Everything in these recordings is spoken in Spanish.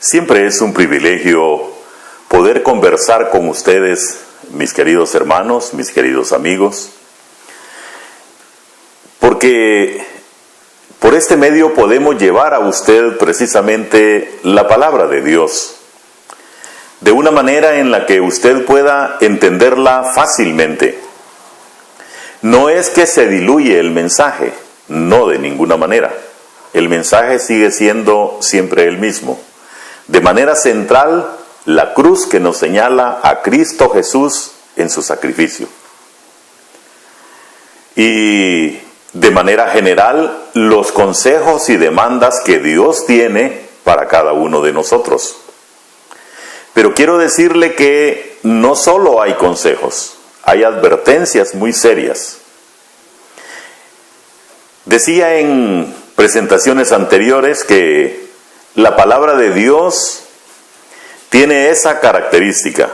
Siempre es un privilegio poder conversar con ustedes, mis queridos hermanos, mis queridos amigos, porque por este medio podemos llevar a usted precisamente la palabra de Dios, de una manera en la que usted pueda entenderla fácilmente. No es que se diluye el mensaje, no, de ninguna manera. El mensaje sigue siendo siempre el mismo. De manera central, la cruz que nos señala a Cristo Jesús en su sacrificio. Y de manera general, los consejos y demandas que Dios tiene para cada uno de nosotros. Pero quiero decirle que no solo hay consejos, hay advertencias muy serias. Decía en presentaciones anteriores que la palabra de Dios tiene esa característica,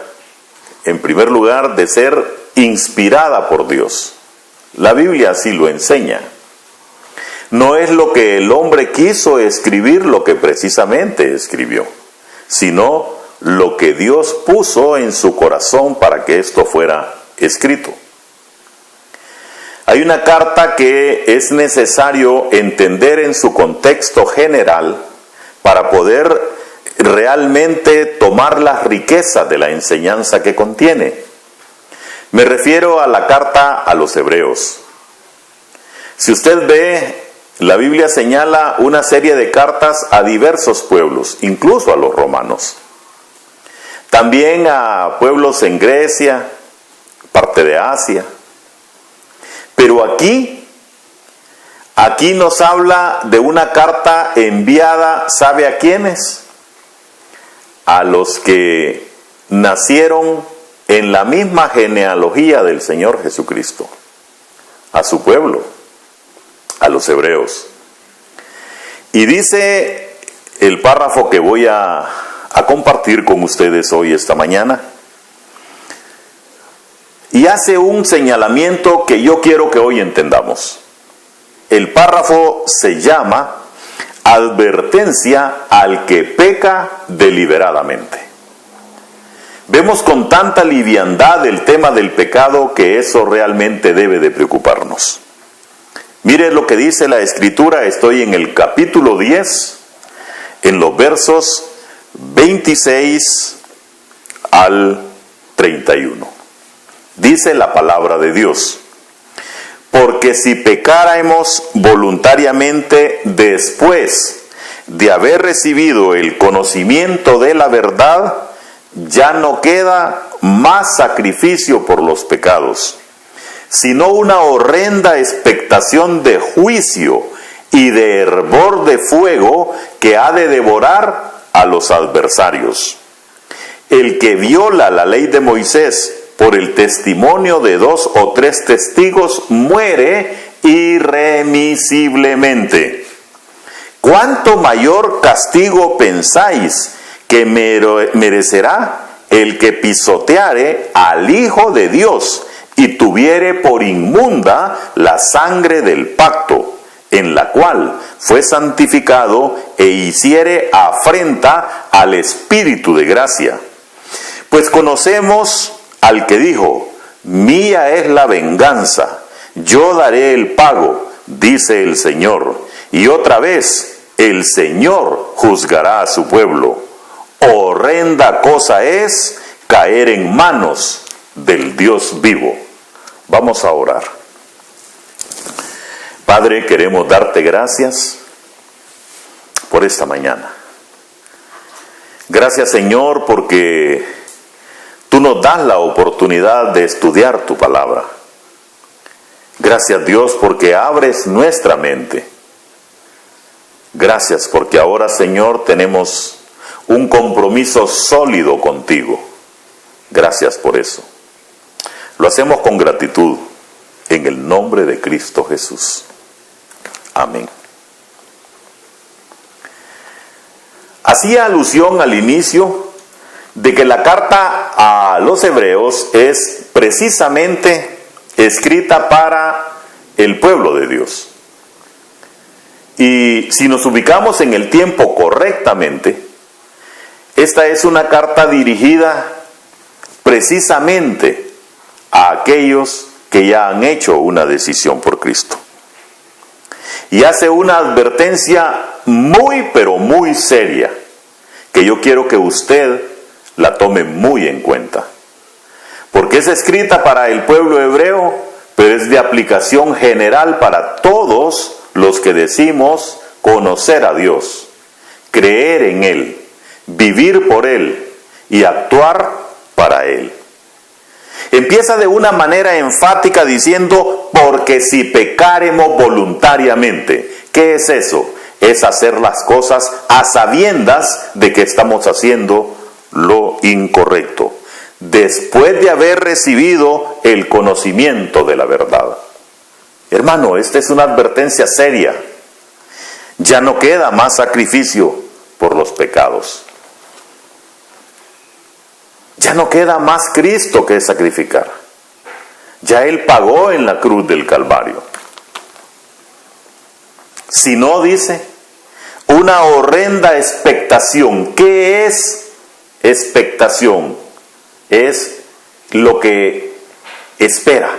en primer lugar, de ser inspirada por Dios. La Biblia así lo enseña. No es lo que el hombre quiso escribir lo que precisamente escribió, sino lo que Dios puso en su corazón para que esto fuera escrito. Hay una carta que es necesario entender en su contexto general para poder realmente tomar la riqueza de la enseñanza que contiene. Me refiero a la carta a los Hebreos. Si usted ve, la Biblia señala una serie de cartas a diversos pueblos, incluso a los romanos. También a pueblos en Grecia, parte de Asia. Pero aquí nos habla de una carta enviada, ¿sabe a quiénes? A los que nacieron en la misma genealogía del Señor Jesucristo, a su pueblo, a los hebreos. Y dice el párrafo que voy a compartir con ustedes hoy, esta mañana, y hace un señalamiento que yo quiero que hoy entendamos. El párrafo se llama Advertencia al que peca deliberadamente. Vemos con tanta liviandad el tema del pecado que eso realmente debe de preocuparnos. Mire lo que dice la Escritura, estoy en el capítulo 10, en los versos 26 al 31. Dice la palabra de Dios: porque si pecáramos voluntariamente después de haber recibido el conocimiento de la verdad, ya no queda más sacrificio por los pecados, sino una horrenda expectación de juicio y de hervor de fuego que ha de devorar a los adversarios. El que viola la ley de Moisés por el testimonio de 2 o 3 testigos muere irremisiblemente. ¿Cuánto mayor castigo pensáis que merecerá el que pisoteare al Hijo de Dios y tuviere por inmunda la sangre del pacto, en la cual fue santificado e hiciere afrenta al Espíritu de gracia? Pues conocemos al que dijo: mía es la venganza, yo daré el pago, dice el Señor. Y otra vez, el Señor juzgará a su pueblo. Horrenda cosa es caer en manos del Dios vivo. Vamos a orar. Padre, queremos darte gracias por esta mañana. Gracias, Señor, porque tú nos das la oportunidad de estudiar tu palabra. Gracias, Dios, porque abres nuestra mente. Gracias porque ahora, Señor, tenemos un compromiso sólido contigo. Gracias por eso. Lo hacemos con gratitud en el nombre de Cristo Jesús. Amén. Hacía alusión al inicio de que la carta a los Hebreos es precisamente escrita para el pueblo de Dios. Y si nos ubicamos en el tiempo correctamente, Esta es una carta dirigida precisamente a aquellos que ya han hecho una decisión por Cristo. Y hace una advertencia muy, pero muy seria, que yo quiero que usted la tome muy en cuenta. Porque es escrita para el pueblo hebreo, pero es de aplicación general para todos los que decimos conocer a Dios, creer en Él, vivir por Él y actuar para Él. Empieza de una manera enfática diciendo, porque si pecáremos voluntariamente. ¿Qué es eso? Es hacer las cosas a sabiendas de que estamos haciendo lo incorrecto, después de haber recibido el conocimiento de la verdad. Hermano, esta es una advertencia seria. Ya no queda más sacrificio por los pecados. Ya no queda más Cristo que sacrificar. Ya Él pagó en la cruz del Calvario. Si no, dice, una horrenda expectación. ¿Qué es expectación? Es lo que espera,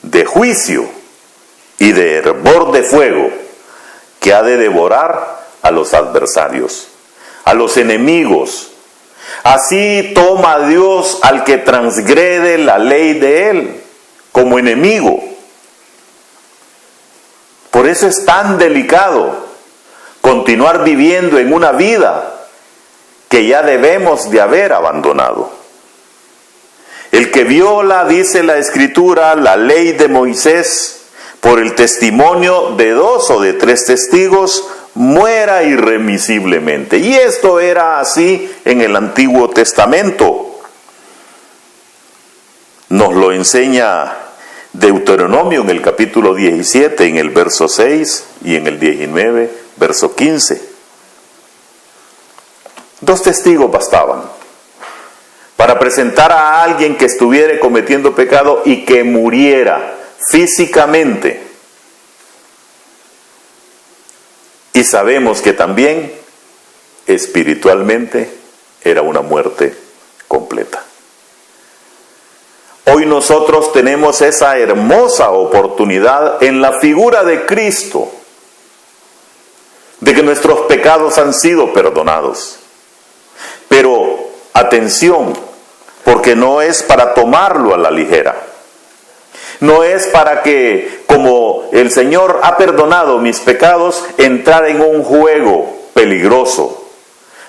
de juicio y de hervor de fuego que ha de devorar a los adversarios, a los enemigos. Así toma Dios al que transgrede la ley de Él como enemigo. Por eso es tan delicado continuar viviendo en una vida que ya debemos de haber abandonado. El que viola, dice la Escritura, la ley de Moisés, por el testimonio de 2 o de 3 testigos, muera irremisiblemente. Y esto era así en el Antiguo Testamento. Nos lo enseña Deuteronomio en el capítulo 17, en el verso 6, y en el 19, verso 15. 2 testigos bastaban para presentar a alguien que estuviera cometiendo pecado y que muriera físicamente. Y sabemos que también espiritualmente era una muerte completa. Hoy nosotros tenemos esa hermosa oportunidad en la figura de Cristo, de que nuestros pecados han sido perdonados. Pero atención, porque no es para tomarlo a la ligera. No es para que, como el Señor ha perdonado mis pecados, entrar en un juego peligroso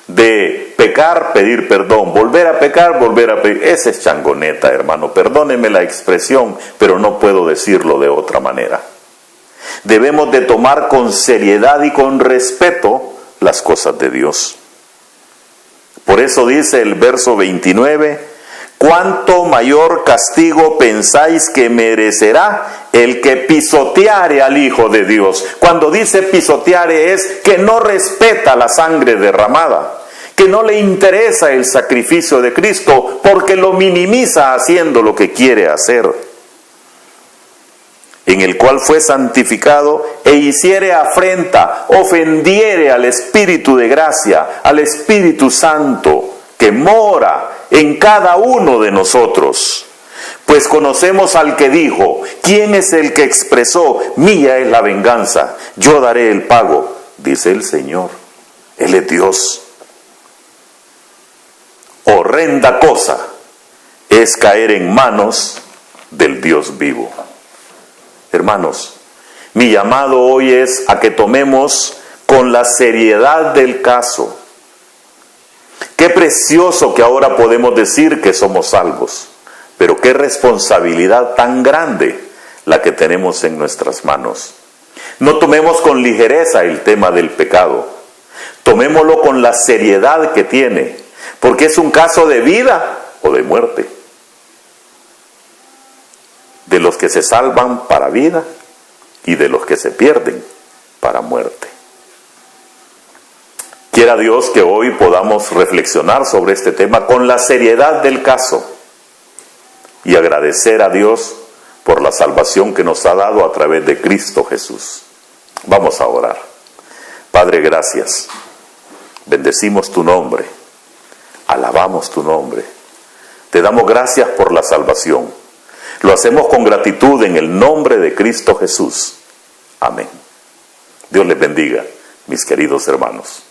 de pecar, pedir perdón, volver a pecar, volver a pedir. Esa es changoneta, hermano, perdóneme la expresión, pero no puedo decirlo de otra manera. Debemos de tomar con seriedad y con respeto las cosas de Dios. Por eso dice el verso 29, ¿cuánto mayor castigo pensáis que merecerá el que pisoteare al Hijo de Dios? Cuando dice pisoteare es que no respeta la sangre derramada, que no le interesa el sacrificio de Cristo porque lo minimiza haciendo lo que quiere hacer. En el cual fue santificado e hiciere afrenta, ofendiere al Espíritu de gracia, al Espíritu Santo, que mora en cada uno de nosotros. Pues conocemos al que dijo, ¿quién es el que expresó, mía es la venganza, yo daré el pago? Dice el Señor, Él es Dios. Horrenda cosa es caer en manos del Dios vivo. Hermanos, mi llamado hoy es a que tomemos con la seriedad del caso. Qué precioso que ahora podemos decir que somos salvos, pero qué responsabilidad tan grande la que tenemos en nuestras manos. No tomemos con ligereza el tema del pecado, tomémoslo con la seriedad que tiene, porque es un caso de vida o de muerte. De los que se salvan para vida y de los que se pierden para muerte. Quiera Dios que hoy podamos reflexionar sobre este tema con la seriedad del caso y agradecer a Dios por la salvación que nos ha dado a través de Cristo Jesús. Vamos a orar. Padre, gracias. bendecimos tu nombre, alabamos tu nombre. Te damos gracias por la salvación. Lo hacemos con gratitud en el nombre de Cristo Jesús. Amén. Dios les bendiga, mis queridos hermanos.